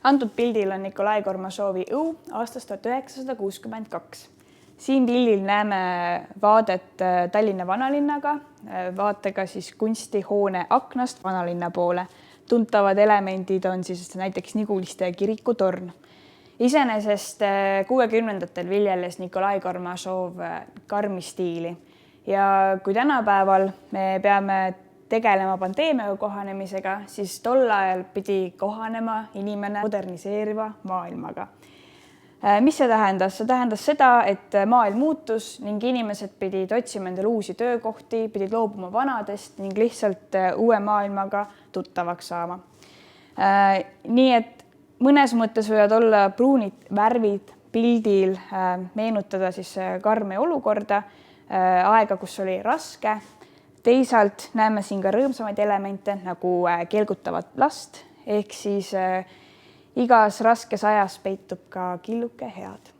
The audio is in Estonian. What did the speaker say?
Antud pildil on Nikolai Gormašovi õu aastast 1962. Siin pildil näeme vaadet Tallinna vanalinnaga, vaatega siis kunstihoone aknast vanalinna poole. Tuntavad elemendid on siis näiteks Niguliste kirikutorn. Iseenesest 60-ndatel viljeles Nikolai Gormašov karmi stiili ja kui tänapäeval me peame tegelema pandeemiaga kohanemisega, siis tol ajal pidi kohanema inimene moderniseeriva maailmaga. Mis see tähendas? See tähendas seda, et maailm muutus ning inimesed pidid otsima endale uusi töökohti, pidid loobuma vanadest ning lihtsalt uue maailmaga tuttavaks saama. Nii et mõnes mõttes võivad olla pruunid värvid pildil meenutada siis karme olukorda, aega, kus oli raske. Teisalt näeme siin ka rõõmsamaid elemente nagu kelgutavat last, ehk siis igas raskes ajas peitub ka killuke head.